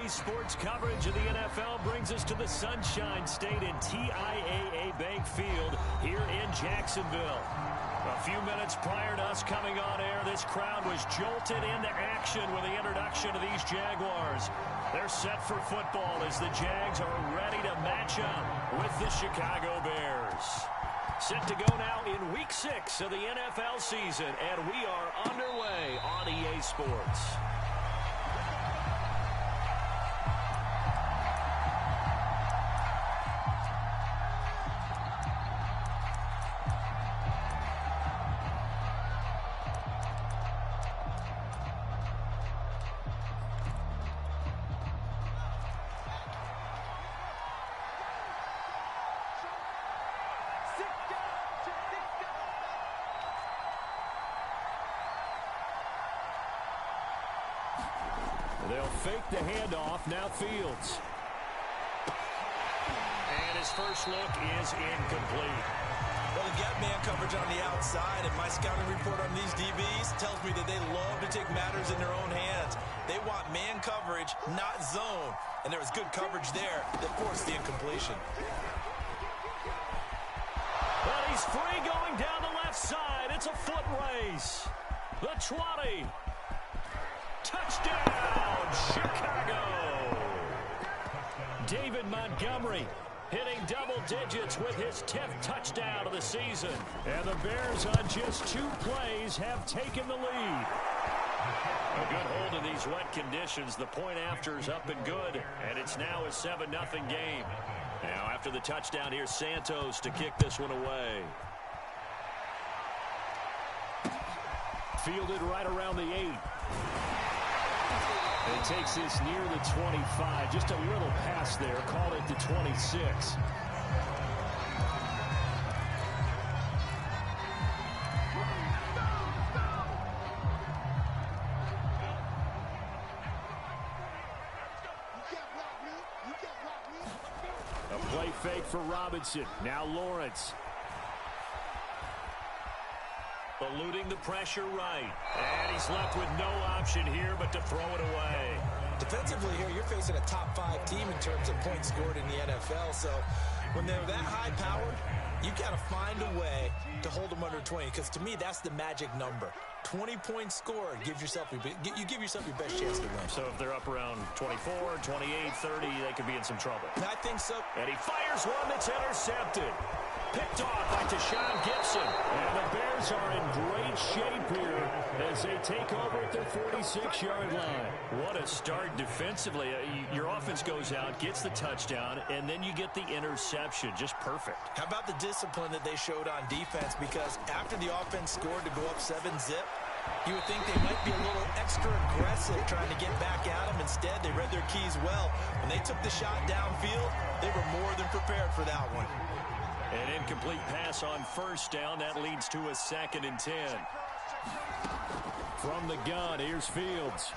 Today's sports coverage of the NFL brings us to the Sunshine State in TIAA Bank Field here in Jacksonville. A few minutes prior to us coming on air, this crowd was jolted into action with the introduction of these Jaguars. They're set for football as the Jags are ready to match up with the Chicago Bears. Set to go now in Week 6 of the NFL season, and we are underway on EA Sports. They'll fake the handoff. Now Fields. And his first look is incomplete. Well, they've got man coverage on the outside, and my scouting report on these DBs tells me that they love to take matters in their own hands. They want man coverage, not zone. And there was good coverage there that forced the incompletion. But he's free going down the left side. It's a foot race. The 20. Touchdown, Chicago! David Montgomery hitting double digits with his 10th touchdown of the season. And the Bears on just 2 plays have taken the lead. A good hold in these wet conditions. The point after is up and good. And it's now a 7-0 game. Now after the touchdown, here's Santos to kick this one away. Fielded right around the 8. It takes this near the 25. Just a little pass there. Call it the 26. A play fake for Robinson. Now Lawrence. Eluding the pressure right. And he's left with no option here but to throw it away. Defensively here, you're facing a top 5 team in terms of points scored in the NFL. So when they're that high powered, you got to find a way to hold them under 20. Because to me, that's the magic number. 20 points scored gives yourself you give yourself your best chance to win. So if they're up around 24, 28, 30, they could be in some trouble. I think so. And he fires one that's intercepted. Picked off by Deshaun Gibson. And the Bears are in great shape here as they take over at their 46-yard line. What a start defensively. Your offense goes out, gets the touchdown, and then you get the interception. Just perfect. How about the discipline that they showed on defense? Because after the offense scored to go up 7-zip, you would think they might be a little extra aggressive trying to get back at them. Instead, they read their keys well. When they took the shot downfield, they were more than prepared for that one. An incomplete pass on first down. That leads to a 2nd and 10. From the gun, here's Fields.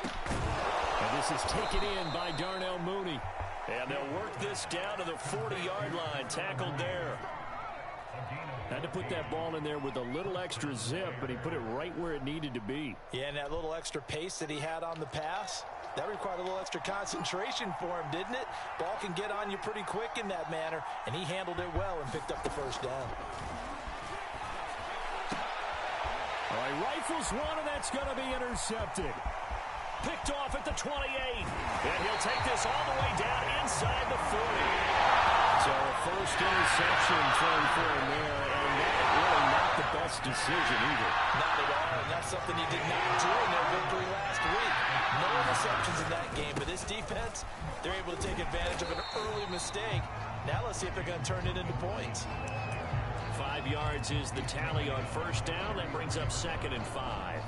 And this is taken in by Darnell Mooney. And they'll work this down to the 40-yard line. Tackled there. Had to put that ball in there with a little extra zip, but he put it right where it needed to be. Yeah, and that little extra pace that he had on the pass, that required a little extra concentration for him, didn't it? Ball can get on you pretty quick in that manner, and he handled it well and picked up the first down. All right, rifles one, and that's going to be intercepted. Picked off at the 28. And he'll take this all the way down inside the 40. So a first interception thrown for him there, and really not the best decision either. Not at all, and that's something he did not do in their victory last week. No interceptions in that game, but this defense, they're able to take advantage of an early mistake. Now let's see if they're going to turn it into points. 5 yards is the tally on first down. That brings up 2nd and 5.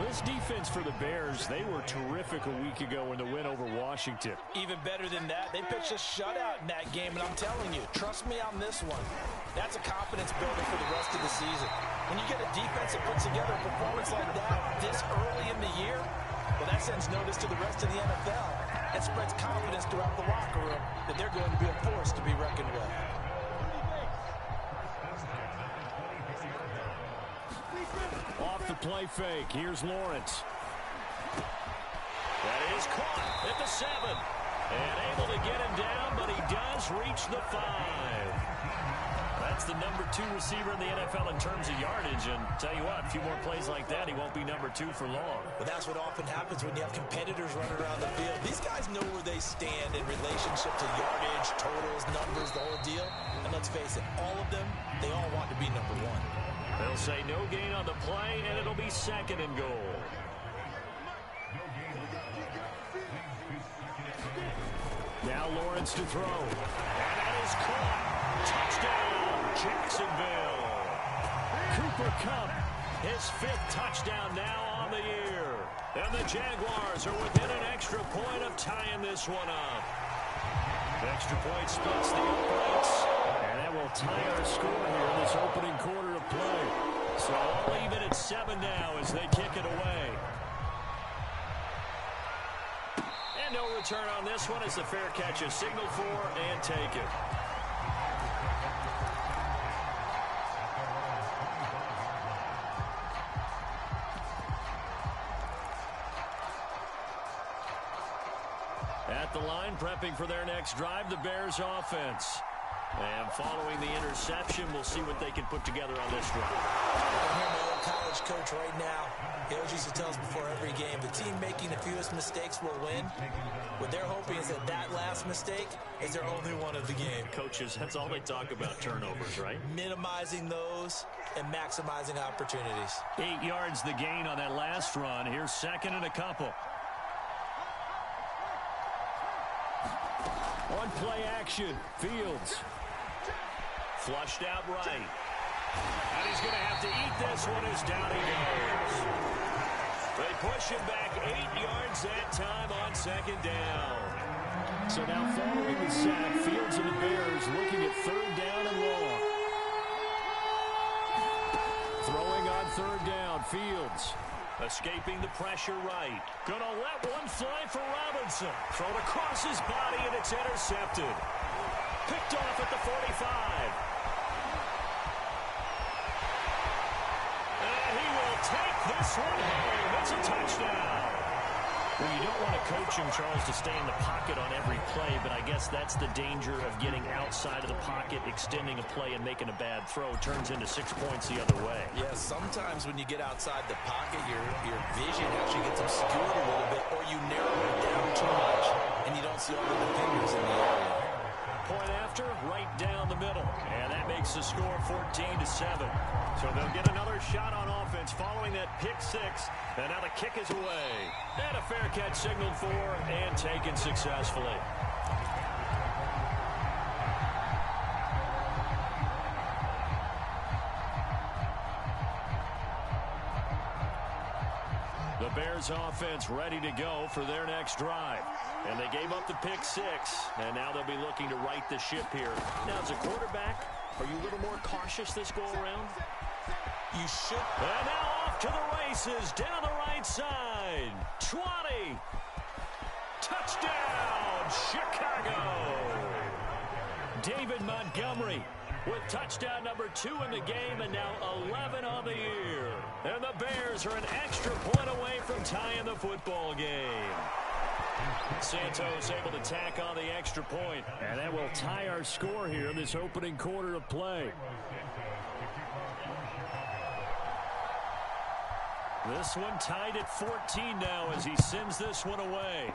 This defense for the Bears, they were terrific a week ago in the win over Washington. Even better than that, they pitched a shutout in that game, and I'm telling you, trust me on this one. That's a confidence builder for the rest of the season. When you get a defense that puts together a performance like that this early in the year, well, that sends notice to the rest of the NFL and spreads confidence throughout the locker room that they're going to be a force to be reckoned with. Off the play fake, here's Lawrence. at the 7. And able to get him down, but he does reach the 5. That's the number 2 receiver in the NFL in terms of yardage. And tell you what, a few more plays like that, he won't be number 2 for long. Well, that's what often happens when you have competitors running around the field. These guys know where they stand in relationship to yardage, totals, numbers, the whole deal. And let's face it, all of them, they all want to be number 1. They'll say no gain on the play, and it'll be 2nd and goal. Now Lawrence to throw. And that is caught. Touchdown, Jacksonville. Cooper Kupp, his 5th touchdown now on the year. And the Jaguars are within an extra point of tying this one up. The extra point splits the uprights. And that will tie our score here in this opening quarter of play. So all even at 7 now as they kick it away. And no return on this one as the fair catch is signaled for and taken. At the line, prepping for their next drive, the Bears offense. And following the interception, we'll see what they can put together on this drive. I'm here, my old college coach right now. He always used to tell us before every game, the team making the fewest mistakes will win. What they're hoping is that that last mistake is their only one of the game. Coaches, that's all they talk about, turnovers, right? Minimizing those and maximizing opportunities. 8 yards the gain on that last run. Here's 2nd and a couple. On play action, Fields. Flushed out right. And he's going to have to eat this one as down he goes. They push him back 8 yards that time on 2nd down. So now following the sack, Fields and the Bears looking at 3rd down and long. Throwing on 3rd down, Fields. Escaping the pressure right. Gonna let one fly for Robinson. Thrown across his body and it's intercepted. Picked off at the 45. And he will take this one home. It's a touchdown. Well, you don't want to coach him, Charles, to stay in the pocket on every play, but I guess that's the danger of getting outside of the pocket, extending a play and making a bad throw. Turns into 6 points the other way. Yeah, sometimes when you get outside the pocket, your vision actually gets obscured a little bit, or you narrow it down too much, and you don't see all the defenders in the area. Point after, right down the middle. And that makes the score 14-7. So they'll get another shot on offense following that pick 6. And now the kick is away. And a fair catch signaled for and taken successfully. The Bears offense ready to go for their next drive. And they gave up the pick 6, and now they'll be looking to right the ship here. Now, as a quarterback, are you a little more cautious this go-around? You should. And now off to the races, down the right side. 20. Touchdown, Chicago. David Montgomery with touchdown number 2 in the game, and now 11 on the year. And the Bears are an extra point away from tying the football game. Santos able to tack on the extra point. And that will tie our score here in this opening quarter of play. This one tied at 14 now as he sends this one away.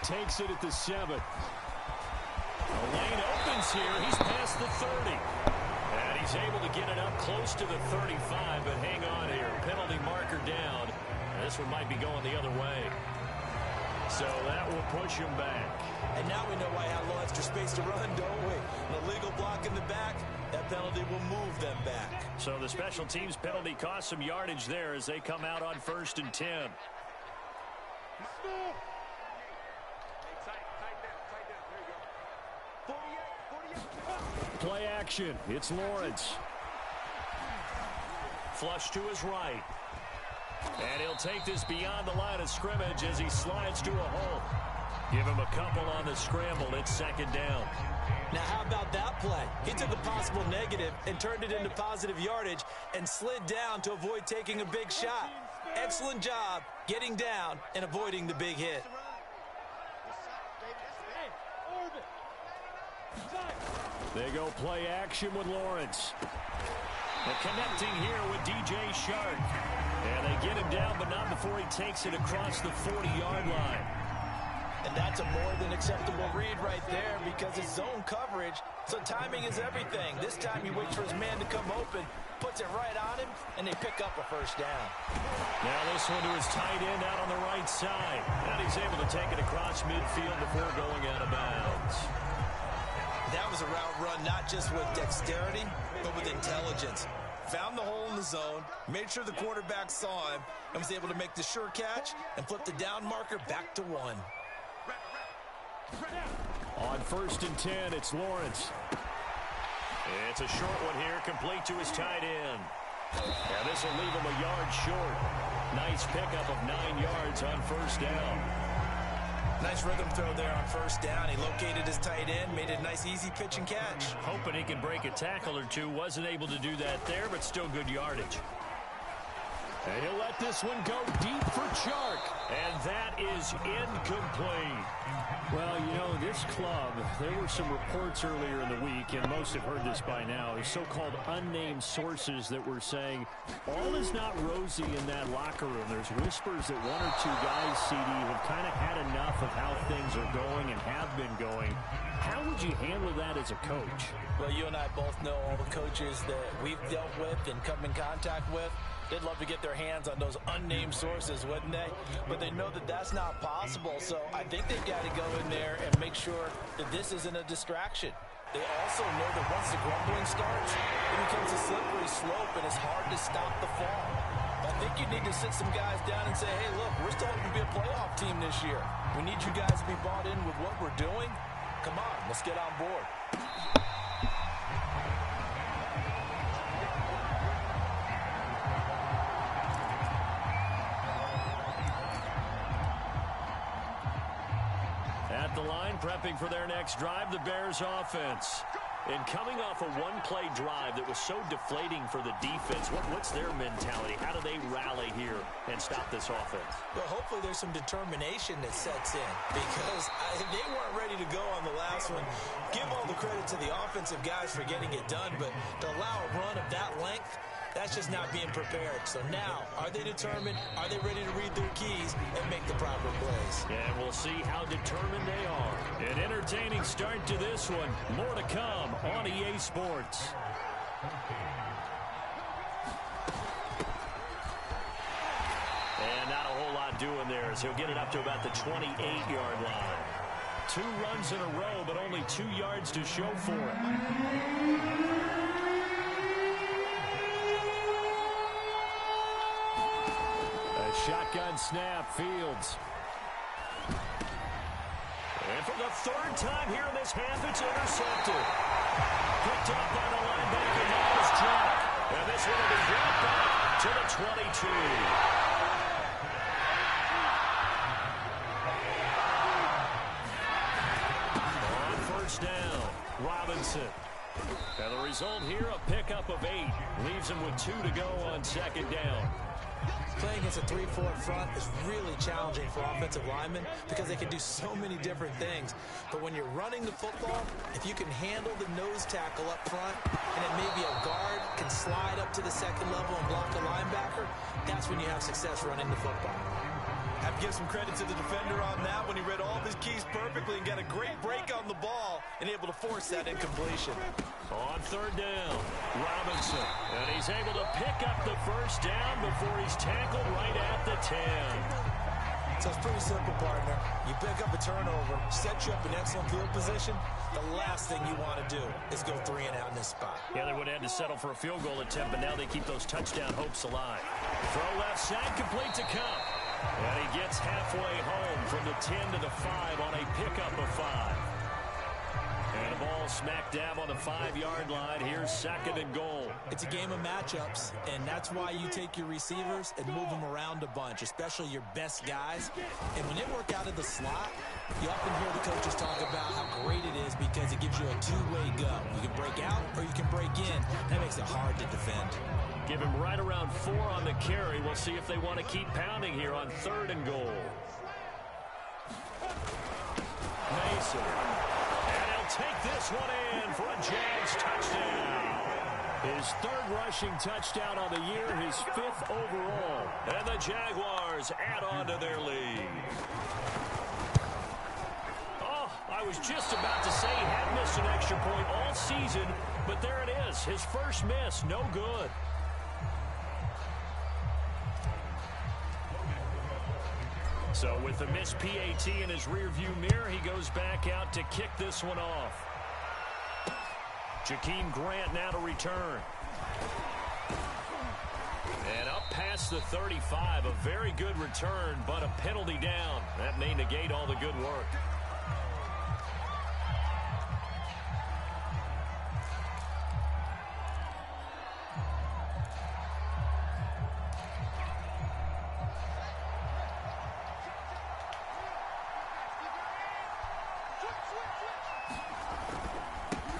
Takes it at the 7. The lane opens here. He's past the 30. And he's able to get it up close to the 35, but hang on here. Penalty marker down. This one might be going the other way. So that will push him back. And now we know why I had a little extra space to run, don't we? An illegal block in the back, that penalty will move them back. So the special teams penalty cost some yardage there as they come out on 1st and 10. Play action. It's Lawrence. Flush to his right. And he'll take this beyond the line of scrimmage as he slides to a hole. Give him a couple on the scramble. It's 2nd down. Now, how about that play? He took a possible negative and turned it into positive yardage and slid down to avoid taking a big shot. Excellent job getting down and avoiding the big hit. They go play action with Lawrence. And connecting here with DJ Shark. And they get him down, but not before he takes it across the 40-yard line. And that's a more than acceptable read right there because it's zone coverage, so timing is everything. This time he waits for his man to come open, puts it right on him, and they pick up a first down. Now this one to his tight end out on the right side. And he's able to take it across midfield before going out of bounds. That was a route run not just with dexterity, but with intelligence. Found the hole in the zone, made sure the quarterback saw him, and was able to make the sure catch and flip the down marker back to 1. On 1st and 10, it's Lawrence. It's a short one here, complete to his tight end. And this will leave him a yard short. Nice pickup of 9 yards on first down. Nice rhythm throw there on first down. He located his tight end, made it a nice easy pitch and catch. Hoping he can break a tackle or two. Wasn't able to do that there, but still good yardage. And he'll let this one go deep for Chark. And that is incomplete. Well, you know, this club, there were some reports earlier in the week, and most have heard this by now, so-called unnamed sources that were saying all is not rosy in that locker room. There's whispers that 1 or 2 guys, CD, have kind of had enough of how things are going and have been going. How would you handle that as a coach? Well, you and I both know all the coaches that we've dealt with and come in contact with. They'd love to get their hands on those unnamed sources, wouldn't they? But they know that that's not possible, so I think they've got to go in there and make sure that this isn't a distraction. They also know that once the grumbling starts, it becomes a slippery slope and it's hard to stop the fall. I think you need to sit some guys down and say, hey, look, we're still going to be a playoff team this year. We need you guys to be bought in with what we're doing. Come on, let's get on board. At the line, prepping for their next drive, the Bears offense. And coming off a one-play drive that was so deflating for the defense, what's their mentality? How do they rally here and stop this offense? Well, hopefully there's some determination that sets in because they weren't ready to go on the last one. Give all the credit to the offensive guys for getting it done, but to allow a run of that length, that's just not being prepared. So now, are they determined? Are they ready to read their keys and make the proper plays? And we'll see how determined they are. An entertaining start to this one. More to come on EA Sports. And not a whole lot doing there as he'll get it up to about the 28-yard line. 2 runs in a row, but only 2 yards to show for it. Shotgun snap, Fields. And for the 3rd time here in this half, it's intercepted. Picked up by the linebacker, Miles Jack. And this one will be brought back to the 22. On first down, Robinson. And the result here, a pickup of 8. Leaves him with 2 to go on 2nd down. Playing against a 3-4 front is really challenging for offensive linemen because they can do so many different things. But when you're running the football, if you can handle the nose tackle up front and then maybe a guard can slide up to the 2nd level and block a linebacker, that's when you have success running the football. I have to give some credit to the defender on that when he read all of his keys perfectly and got a great break on the ball and able to force that incompletion. On 3rd down, Robinson. And he's able to pick up the first down before he's tackled right at the 10. So it's pretty simple, partner. You pick up a turnover, set you up in excellent field position. The last thing you want to do is go 3 and out in this spot. Yeah, they would have had to settle for a field goal attempt, but now they keep those touchdown hopes alive. Throw left side, complete to Cup. And he gets halfway home from the 10 to the 5 on a pickup of 5. And the ball smack dab on the 5-yard line. Here's 2nd and goal. It's a game of matchups, and that's why you take your receivers and move them around a bunch, especially your best guys. And when they work out of the slot, you often hear the coaches talk about how great it is because it gives you you a two-way go. You can break out or you can break in. That makes it hard to defend. Give him right around 4 on the carry. We'll see if they want to keep pounding here on 3rd and goal. Mason. And he'll take this one in for a Jags touchdown. His 3rd rushing touchdown on the year, his 5th overall. And the Jaguars add on to their lead. Oh, I was just about to say he had missed an extra point all season, but there it is. His first miss, no good. So with the missed PAT in his rearview mirror, he goes back out to kick this one off. Jakeem Grant now to return. And up past the 35, a very good return, but a penalty down. That may negate all the good work.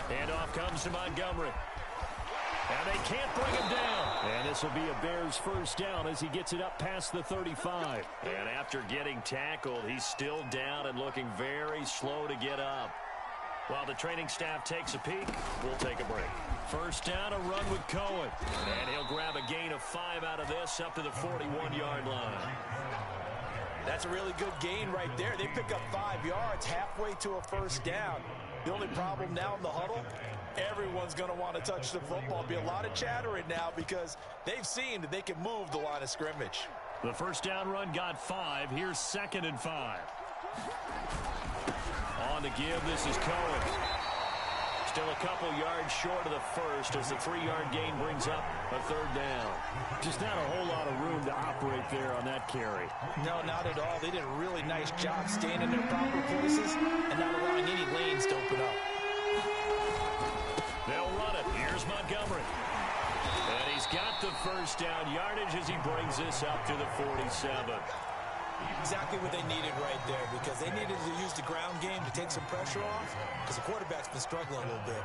Handoff comes to Montgomery. And they can't bring him down. And this will be a Bears first down as he gets it up past the 35. And after getting tackled, he's still down and looking very slow to get up. While the training staff takes a peek, we'll take a break. First down, a run with Cohen. And he'll grab a gain of 5 out of this up to the 41-yard line. That's a really good gain right there. They pick up 5 yards halfway to a first down. The only problem now in the huddle, everyone's going to want to touch the football. Be a lot of chattering now because they've seen that they can move the line of scrimmage. The first down run got 5. Here's 2nd and 5. On the give, this is Cohen. Still a couple yards short of the first as the 3-yard gain brings up a 3rd down. Just not a whole lot of room to operate there on that carry. No, not at all. They did a really nice job staying in their proper places and not allowing any lanes to open up. They'll run it. Here's Montgomery. And he's got the first down yardage as he brings this up to the 47. Exactly what they needed right there because they needed to use the ground game to take some pressure off because the quarterback's been struggling a little bit.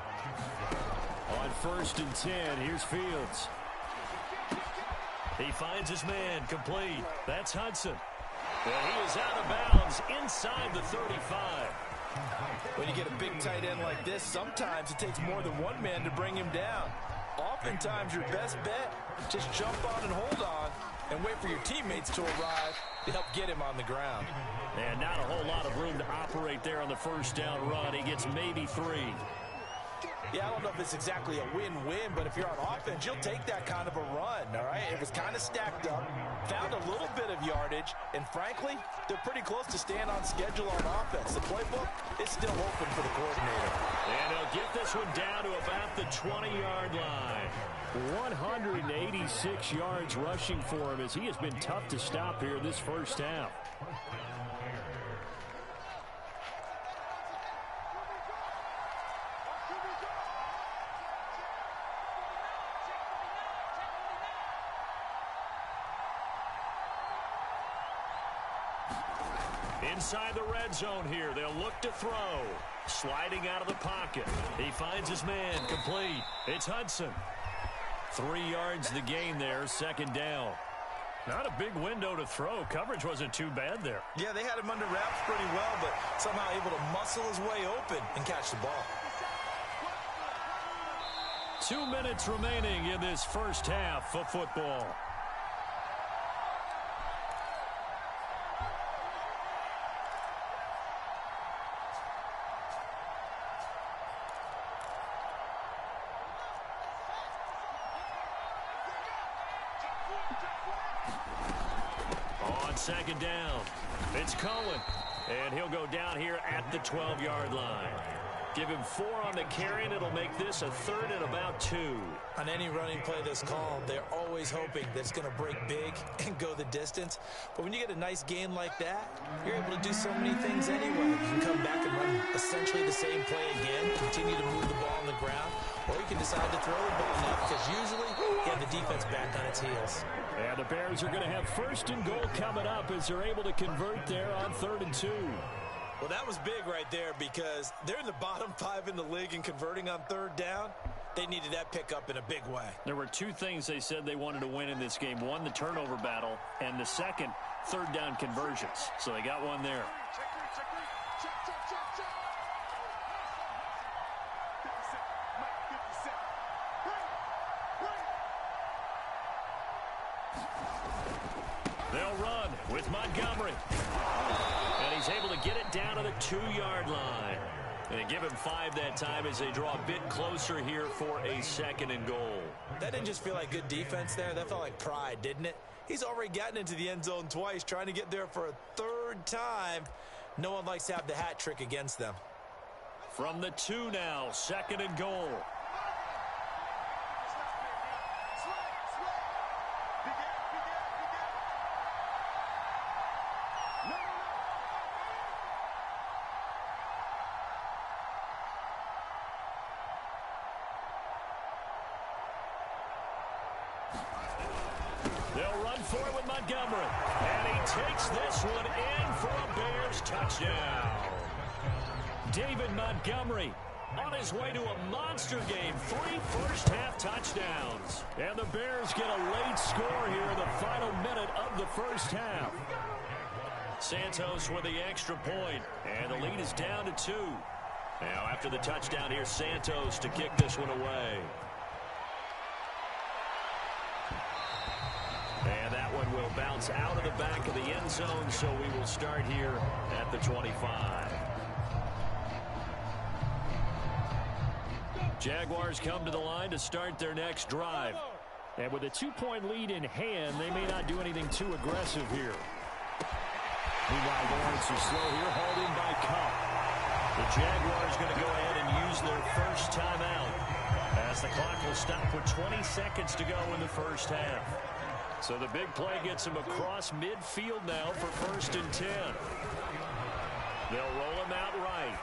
On 1st and 10, here's Fields. He finds his man complete. That's Hudson. And he is out of bounds inside the 35. When you get a big tight end like this, sometimes it takes more than one man to bring him down. Oftentimes, your best bet, just jump on and hold on and wait for your teammates to arrive to help get him on the ground. And not a whole lot of room to operate there on the first down run. He gets maybe 3. Yeah, I don't know if it's exactly a win-win, but if you're on offense, you'll take that kind of a run, all right? It was kind of stacked up, found a little bit of yardage, and frankly, they're pretty close to staying on schedule on offense. The playbook is still open for the coordinator. And he'll get this one down to about the 20-yard line. 186 yards rushing for him as he has been tough to stop here this first half. Inside the red zone here, they'll look to throw. Sliding out of the pocket. He finds his man complete. It's Hudson. 3 yards the gain there, 2nd down. Not a big window to throw. Coverage wasn't too bad there. Yeah, they had him under wraps pretty well, but somehow able to muscle his way open and catch the ball. 2 minutes remaining in this first half of football. On 2nd down, it's Cohen, and he'll go down here at the 12-yard line. Give him 4 on the carry, and it'll make this a 3rd and about 2. On any running play that's called, they're always hoping that it's going to break big and go the distance. But when you get a nice gain like that, you're able to do so many things anyway. You can come back and run essentially the same play again, continue to move the ball on the ground, or you can decide to throw the ball now because usually you have the defense back on its heels. And the Bears are going to have 1st and goal coming up as they're able to convert there on 3rd and 2. Well, that was big right there because they're in the bottom 5 in the league in converting on third down. They needed that pickup in a big way. There were two things they said they wanted to win in this game. One, the turnover battle, and the second, third down conversions. So they got one there. They'll run with Montgomery. And he's able to get it down to the 2-yard line. And they give him 5 that time as they draw a bit closer here for a 2nd and goal. That didn't just feel like good defense there. That felt like pride, didn't it? He's already gotten into the end zone twice, trying to get there for a 3rd time. No one likes to have the hat trick against them. From the 2 now, 2nd and goal. They'll run for it with Montgomery. And he takes this one in for a Bears touchdown. David Montgomery on his way to a monster game. 3 first-half touchdowns. And the Bears get a late score here in the final minute of the first half. Santos with the extra point. And the lead is down to 2. Now after the touchdown, here's Santos to kick this one away. And that one will bounce out of the back of the end zone, so we will start here at the 25. Jaguars come to the line to start their next drive. And with a 2-point lead in hand, they may not do anything too aggressive here. Meanwhile, Lawrence is slow here, hauled in by Cup. The Jaguars going to go ahead and use their first timeout as the clock will stop with 20 seconds to go in the first half. So the big play gets him across midfield now for 1st and 10. They'll roll him out right.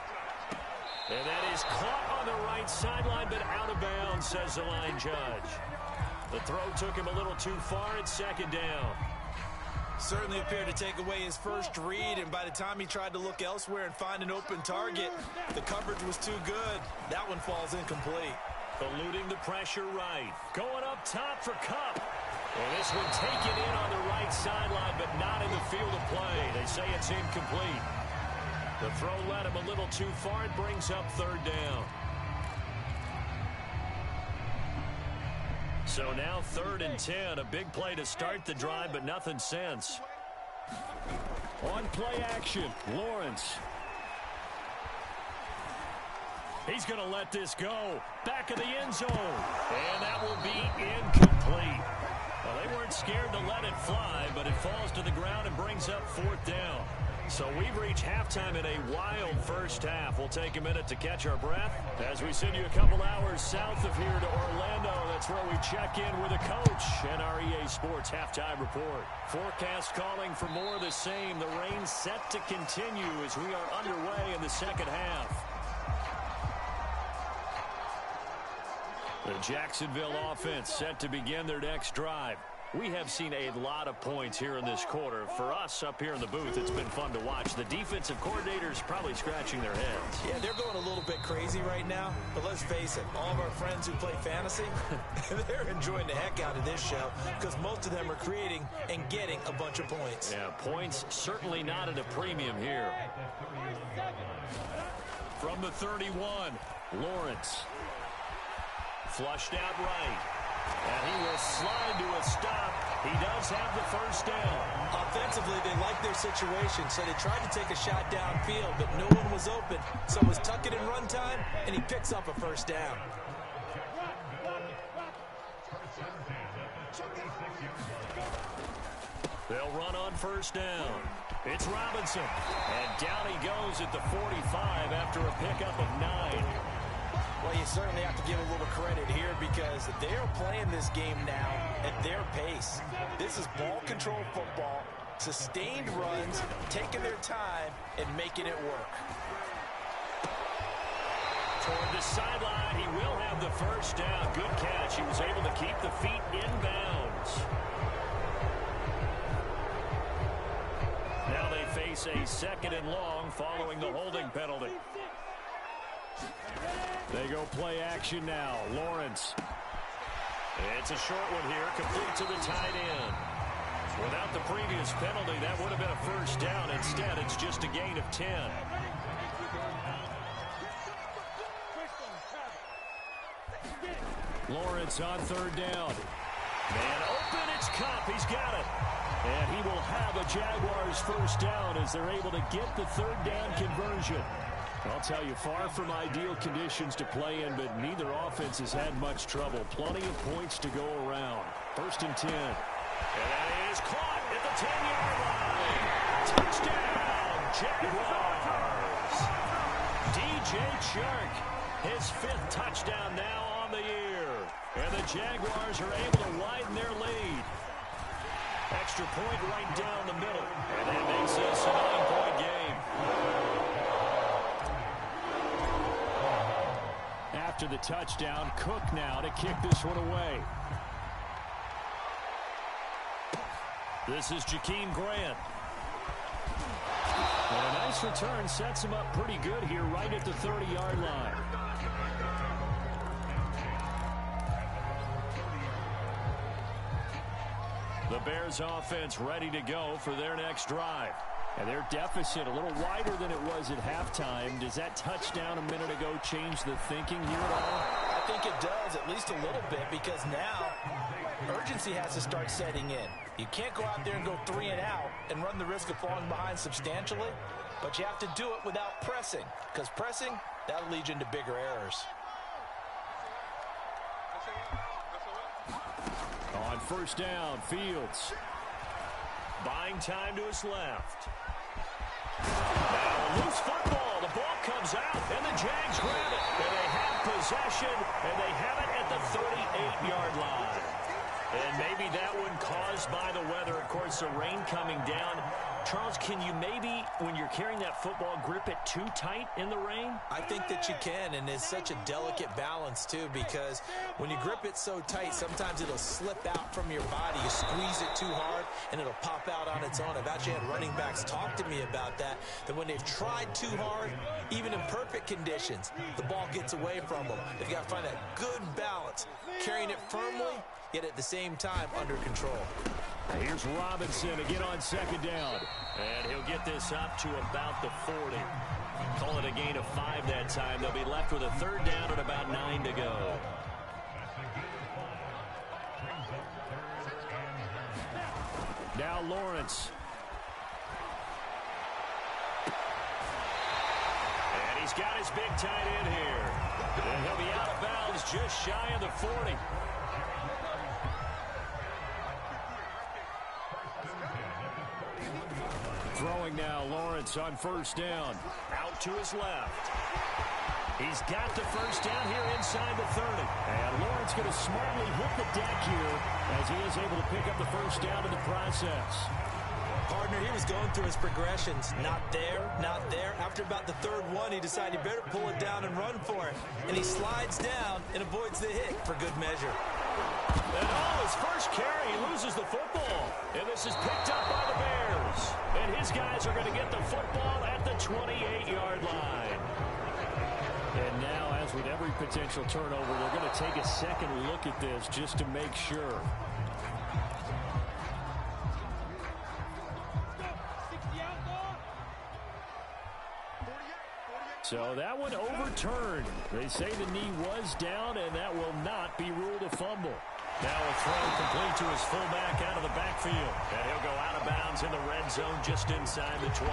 And that is caught on the right sideline, but out of bounds, says the line judge. The throw took him a little too far at 2nd down. Certainly appeared to take away his first read, and by the time he tried to look elsewhere and find an open target, the coverage was too good. That one falls incomplete. Eluding the pressure right. Going up top for Cup. And this one taken in on the right sideline, but not in the field of play. They say it's incomplete. The throw led him a little too far. It brings up 3rd down. So now 3rd and 10. A big play to start the drive, but nothing since. On play action, Lawrence. He's going to let this go. Back of the end zone. And that will be incomplete. Well, they weren't scared to let it fly, but it falls to the ground and brings up 4th down. So we've reached halftime in a wild first half. We'll take a minute to catch our breath as we send you a couple hours south of here to Orlando. That's where we check in with a coach and our EA Sports halftime report. Forecast calling for more of the same. The rain set to continue as we are underway in the second half. The Jacksonville offense set to begin their next drive. We have seen a lot of points here in this quarter. For us up here in the booth, it's been fun to watch. The defensive coordinators probably scratching their heads. Yeah, they're going a little bit crazy right now. But let's face it, all of our friends who play fantasy, they're enjoying the heck out of this show because most of them are creating and getting a bunch of points. Yeah, points certainly not at a premium here. From the 31, Lawrence. Flushed out right. And he will slide to a stop. He does have the first down. Offensively, they like their situation, so they tried to take a shot downfield, but no one was open. So it was tuck it in run time, and he picks up a first down. They'll run on first down. It's Robinson. And down he goes at the 45 after a pickup of 9. Well, you certainly have to give a little credit here because they're playing this game now at their pace. This is ball control football, sustained runs, taking their time, and making it work. Toward the sideline, he will have the first down. Good catch. He was able to keep the feet in bounds. Now they face face a 2nd and long following the holding penalty. They go play action now. Lawrence. It's a short one here, complete to the tight end. Without the previous penalty, that would have been a first down. Instead, it's just a gain of 10. Lawrence on 3rd down. Man open, it's Cup. He's got it. And he will have a Jaguars first down as they're able to get the 3rd down conversion. I'll tell you, far from ideal conditions to play in, but neither offense has had much trouble. Plenty of points to go around. 1st and 10. And that is caught at the 10-yard line. Touchdown, Jaguars. DJ Chark, his 5th touchdown now on the year. And the Jaguars are able to widen their lead. Extra point right down the middle. And that makes this a 9-point game. After the touchdown, Cook now to kick this one away. This is Jakeem Grant. And a nice return sets him up pretty good here right at the 30-yard line. The Bears offense ready to go for their next drive. And their deficit a little wider than it was at halftime. Does that touchdown a minute ago change the thinking here at all? I think it does, at least a little bit, because now urgency has to start setting in. You can't go out there and go 3 and out and run the risk of falling behind substantially, but you have to do it without pressing, because pressing, that'll lead you into bigger errors. On 1st down, Fields. Buying time to his left. Now loose football. The ball comes out, and the Jags grab it. And they have possession, and they have it at the 38-yard line. And maybe that one caused by the weather. Of course, the rain coming down. Charles, can you maybe, when you're carrying that football, grip it too tight in the rain? I think that you can, and it's such a delicate balance, too, because when you grip it so tight, sometimes it'll slip out from your body. You squeeze it too hard, and it'll pop out on its own. I've actually had running backs talk to me about that when they've tried too hard, even in perfect conditions, the ball gets away from them. They've got to find that good balance, carrying it firmly, yet at the same time under control. Here's Robinson again on 2nd down. And he'll get this up to about the 40. Call it a gain of 5 that time. They'll be left with a 3rd down and about 9 to go. Now Lawrence. And he's got his big tight end here. And he'll be out of bounds just shy of the 40. Throwing now, Lawrence on 1st down. Out to his left. He's got the first down here inside the 30. And Lawrence going to smartly hit the deck here as he is able to pick up the first down in the process. Partner, he was going through his progressions. Not there, not there. After about the 3rd one, he decided he better pull it down and run for it. And he slides down and avoids the hit for good measure. And his first carry, he loses the football. And this is picked up by the Bears. And his guys are going to get the football at the 28-yard line. And now, as with every potential turnover, they're going to take a second look at this just to make sure. So that one overturned. They say the knee was down, and that will not be ruled a fumble. Now a throw complete to his fullback out of the backfield. And he'll go out of bounds in the red zone just inside the 20.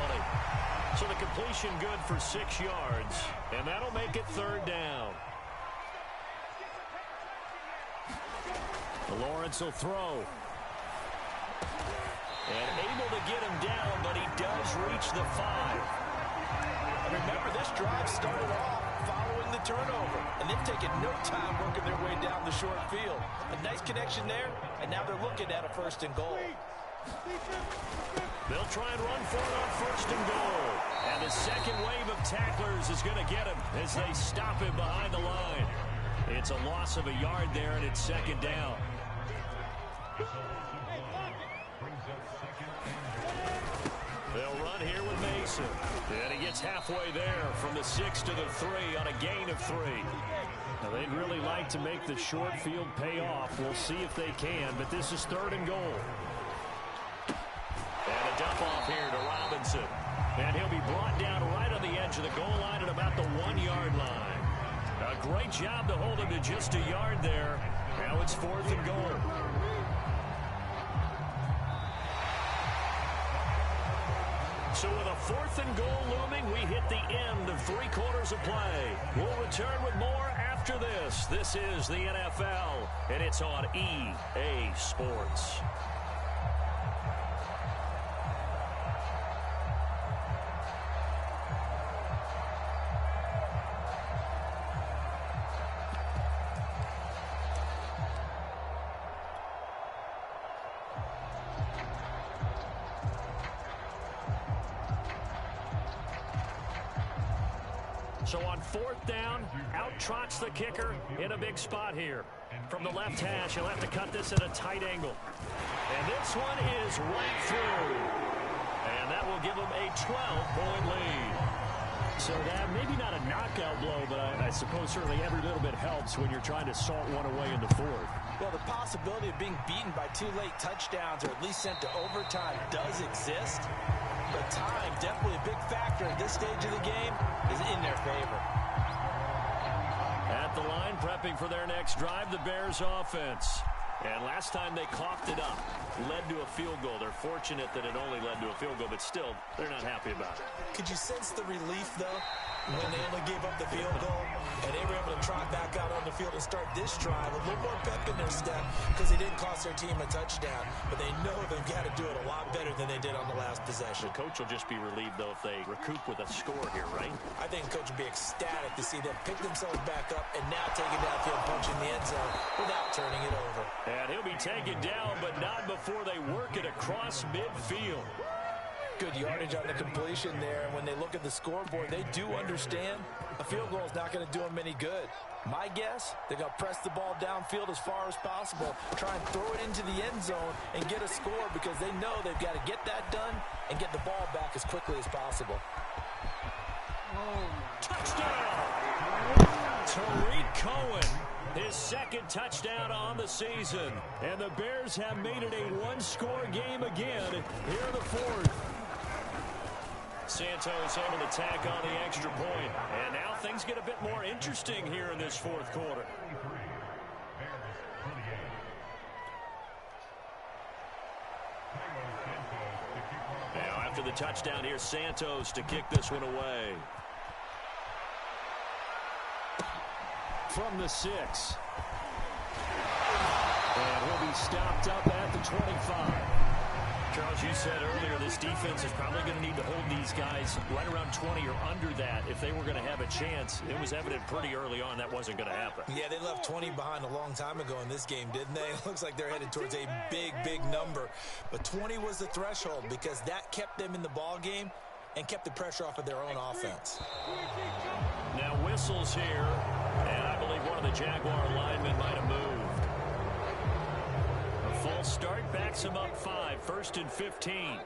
So the completion good for 6 yards. And that'll make it 3rd down. Lawrence will throw. And able to get him down, but he does reach the 5. Remember, this drive started off following the turnover, and they've taken no time working their way down the short field. A nice connection there, and now they're looking at a 1st and goal. They'll try and run for it on 1st and goal. And the second wave of tacklers is going to get him as they stop him behind the line. It's a loss of a yard there, and it's 2nd down. They'll run here with Mason. And he gets halfway there from the 6 to the 3 on a gain of 3. Now, they'd really like to make the short field pay off. We'll see if they can, but this is 3rd and goal. And a dump off here to Robinson. And he'll be brought down right on the edge of the goal line at about the 1-yard line. A great job to hold him to just a yard there. Now it's 4th and goal. So with a 4th and goal looming, we hit the end of 3 quarters of play. We'll return with more after this. This is the NFL, and it's on EA Sports. So on 4th down, out trots the kicker in a big spot here. From the left hash, he'll have to cut this at a tight angle. And this one is right through. And that will give him a 12-point lead. So that maybe not a knockout blow, but I suppose certainly every little bit helps when you're trying to salt one away in the 4th. Well, the possibility of being beaten by 2 late touchdowns or at least sent to overtime does exist. But time, definitely a big factor at this stage of the game, is in their favor. At the line, prepping for their next drive, the Bears offense. And last time they coughed it up, led to a field goal. They're fortunate that it only led to a field goal, but still, they're not happy about it. Could you sense the relief, though, when they only gave up the field goal and they were able to trot back out on the field and start this drive? A little more pep in their step because they didn't cost their team a touchdown, but they know they've got to do it a lot better than they did on the last possession. The coach will just be relieved, though, if they recoup with a score here, right? I think the coach would be ecstatic to see them pick themselves back up and now take it downfield, punching the end zone without turning it over. And he'll be taken down, but not before they work it across midfield. Good yardage on the completion there. And when they look at the scoreboard, they do understand a field goal is not going to do them any good. My guess, they're going to press the ball downfield as far as possible, try and throw it into the end zone and get a score because they know they've got to get that done and get the ball back as quickly as possible. Touchdown! Tariq Cohen, his 2nd touchdown on the season. And the Bears have made it a 1-score game again here in the 4th. Santos able to tack on the extra point. And now things get a bit more interesting here in this 4th quarter. Now after the touchdown, here's Santos to kick this one away. From the 6. And he'll be stopped up at the 25. Charles, you said earlier this defense is probably going to need to hold these guys right around 20 or under that if they were going to have a chance. It was evident pretty early on that wasn't going to happen. Yeah, they left 20 behind a long time ago in this game, didn't they? It looks like they're headed towards a big, big number. But 20 was the threshold because that kept them in the ball game and kept the pressure off of their own offense. Now whistles here, and I believe one of the Jaguar linemen might have moved. False start backs him up 5, 1st and 15.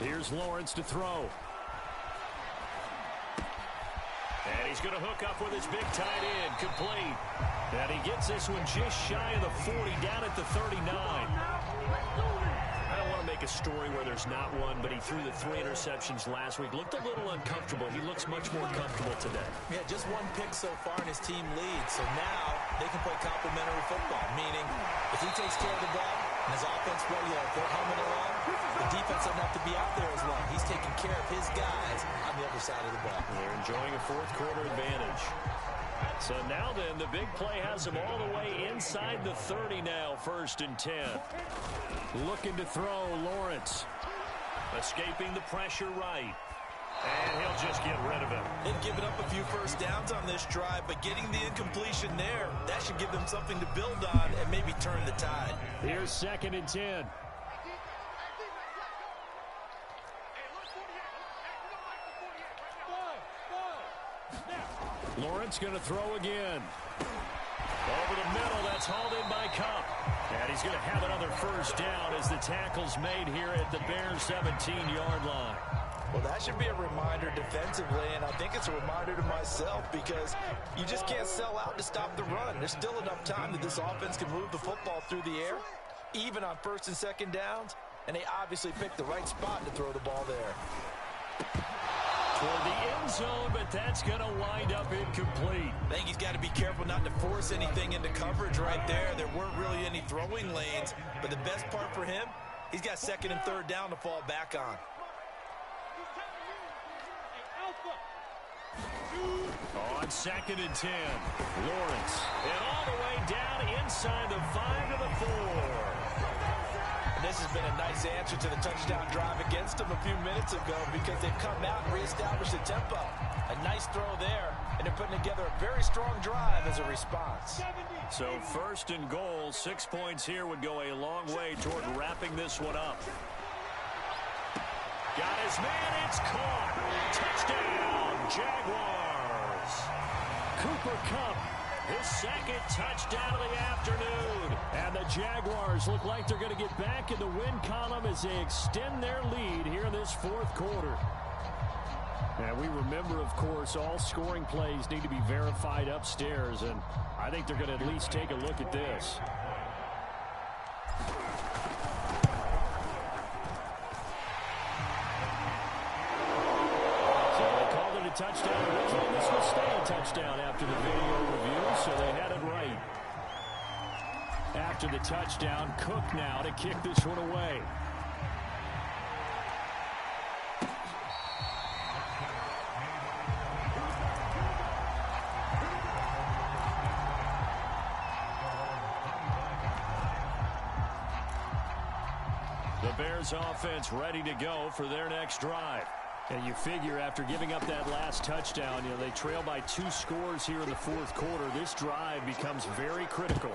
Here's Lawrence to throw. And he's going to hook up with his big tight end, complete. And he gets this one just shy of the 40, down at the 39. I don't want to make a story where there's not one, but he threw the 3 interceptions last week. Looked a little uncomfortable. He looks much more comfortable today. Yeah, just 1 pick so far and his team leads. So now they can play complementary football, meaning if he takes care of the ball and his offense play, they're humming along, the defense doesn't have to be out there as long. He's taking care of his guys on the other side of the ball. They're enjoying a 4th quarter advantage. So now then, the big play has him all the way inside the 30 now, 1st and 10. Looking to throw, Lawrence. Escaping the pressure right. And he'll just get rid of it. They've given up a few first downs on this drive, but getting the incompletion there, that should give them something to build on and maybe turn the tide. Here's 2nd and 10. Lawrence going to throw again. Over the middle, that's hauled in by Cup. And he's going to have another first down as the tackle's made here at the Bears' 17-yard line. Well, that should be a reminder defensively, and I think it's a reminder to myself because you just can't sell out to stop the run. There's still enough time that this offense can move the football through the air, even on first and second downs, and they obviously picked the right spot to throw the ball there. Toward the end zone, but that's going to wind up incomplete. I think he's got to be careful not to force anything into coverage right there. There weren't really any throwing lanes, but the best part for him, he's got second and third down to fall back on. On 2nd and 10, Lawrence. And all the way down inside the 5 to the 4. And this has been a nice answer to the touchdown drive against them a few minutes ago because they've come out and reestablished the tempo. A nice throw there, and they're putting together a very strong drive as a response. So 1st and goal, 6 points here would go a long way toward wrapping this one up. Got his man, it's caught. Touchdown, Jaguars. Cooper Kupp, his 2nd touchdown of the afternoon. And the Jaguars look like they're going to get back in the win column as they extend their lead here in this 4th quarter. And we remember, of course, all scoring plays need to be verified upstairs, and I think they're going to at least take a look at this. Touchdown. Originally, this will stay a touchdown after the video review, so they had it right. After the touchdown, Cook now to kick this one away. The Bears offense ready to go for their next drive. And you figure after giving up that last touchdown, they trail by 2 scores here in the 4th quarter. This drive becomes very critical.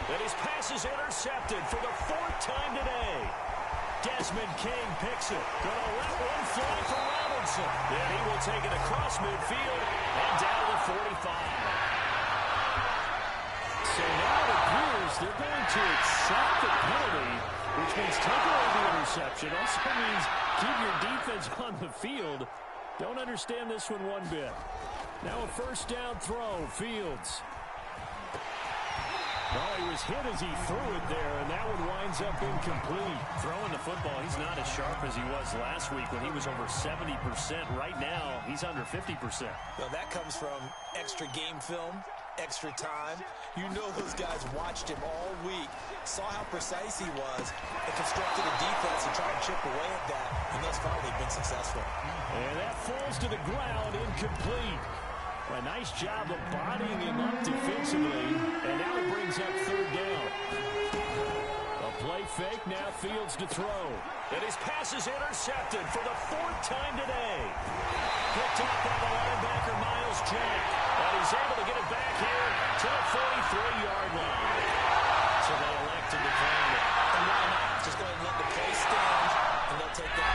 And his pass is intercepted for the 4th time today. Desmond King picks it. Gonna let one fly for Robinson. Then he will take it across midfield and down to the 45. So now it appears they're going to accept the penalty, which means take away the interception. Also means keep your defense on the field. Don't understand this one bit. Now a first down throw, Fields. Well, he was hit as he threw it there, and that one winds up incomplete. Throwing the football, he's not as sharp as he was last week when he was over 70%. Right now, he's under 50%. Well, that comes from extra game film, extra time. You know those guys watched him all week, saw how precise he was, and constructed a defense to try and chip away at that. And thus far, they've been successful. And that falls to the ground, incomplete. A nice job of bodying him up defensively, and now it brings up 3rd down. A play fake, now Fields to throw. And his pass is intercepted for the 4th time today. Picked up by the linebacker, Miles Jack. And he's able to get it back here to the 43-yard line. So they elect to decline it. And why not? Just go ahead and let the play stand, and they'll take that.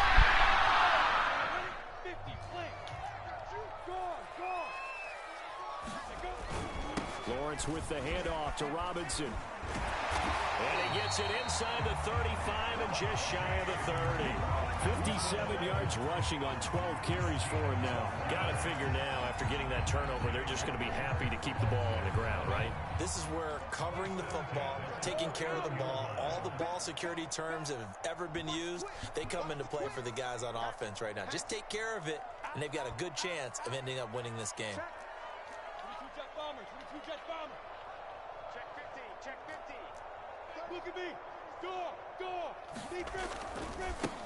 Lawrence with the handoff to Robinson. And he gets it inside the 35 and just shy of the 30. 57 yards rushing on 12 carries for him now. Got to figure now, after getting that turnover, they're just going to be happy to keep the ball on the ground, right? This is where covering the football, taking care of the ball, all the ball security terms that have ever been used, they come into play for the guys on offense right now. Just take care of it, and they've got a good chance of ending up winning this game. Look at me.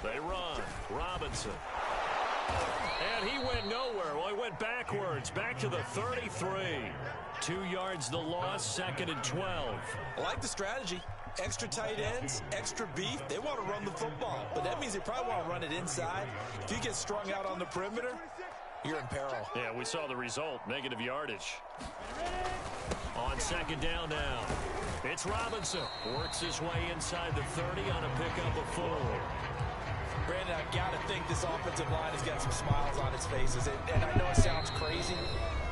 They run. Robinson. And he went nowhere. Well, he went backwards. Back to the 33. 2 yards the loss, 2nd and 12. I like the strategy. Extra tight ends, extra beef. They want to run the football, but that means they probably want to run it inside. If you get strung out on the perimeter, you're in peril. Yeah, we saw the result. Negative yardage. On 2nd down now. It's Robinson. Works his way inside the 30 on a pickup of 4. Brandon, I've got to think this offensive line has got some smiles on its faces. And I know it sounds crazy,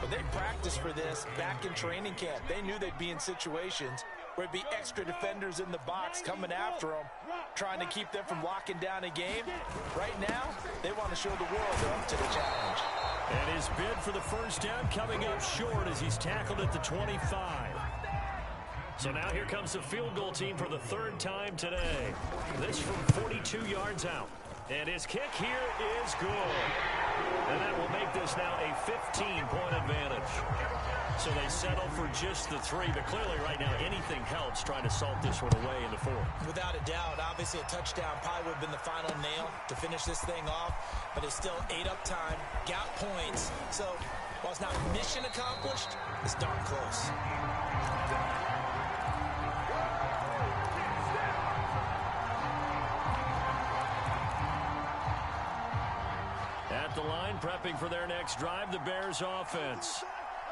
But they practiced for this back in training camp. They knew they'd be in situations where it'd be extra defenders in the box coming after them, trying to keep them from locking down a game. Right now, they want to show the world they're up to the challenge. And his bid for the first down coming up short as he's tackled at the 25. So now here comes the field goal team for the third time today. This from 42 yards out. And his kick here is good. And that will make this now a 15-point advantage. So they settle for just the 3, but clearly right now anything helps trying to salt this one away in the 4th. Without a doubt, obviously a touchdown probably would have been the final nail to finish this thing off, but it's still 8 up time, got points. So while it's not mission accomplished, it's darn close. At the line, prepping for their next drive, the Bears offense.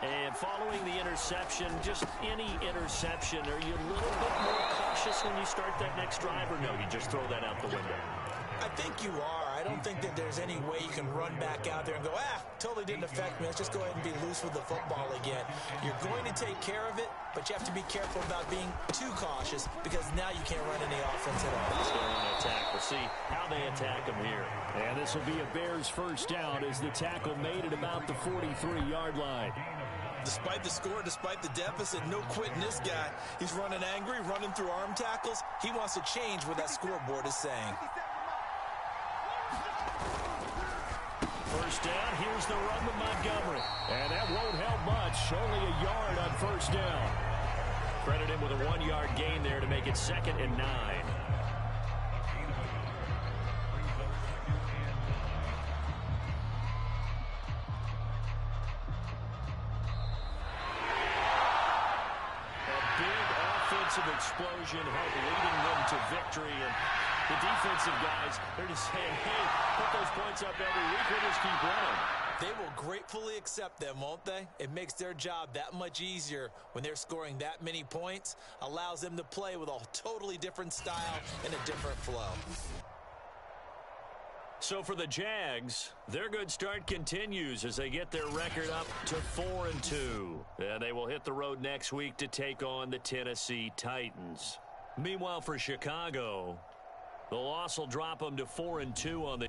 And following the interception, just any interception, are you a little bit more cautious when you start that next drive, or no, you just throw that out the window? I think you are. I don't think that there's any way you can run back out there and go, totally didn't affect me. Let's just go ahead and be loose with the football again. You're going to take care of it, but you have to be careful about being too cautious because now you can't run any offense at all. Still on attack. We'll see how they attack him here. And this will be a Bears first down as the tackle made at about the 43-yard line. Despite the score, despite the deficit, no quitting this guy. He's running angry, running through arm tackles. He wants to change what that scoreboard is saying. First down, here's the run with Montgomery. And that won't help much. Only a yard on first down. Credit him with a 1-yard gain there to make it 2nd and 9. Explosion help leading them to victory, and the defensive guys, they're just saying, hey, put those points up every week, we'll just keep running. They will gratefully accept them, won't they? It makes their job that much easier when they're scoring that many points, allows them to play with a totally different style and a different flow. So for the Jags, their good start continues as they get their record up to 4-2. And they will hit the road next week to take on the Tennessee Titans. Meanwhile, for Chicago, the loss will drop them to 4-2 on the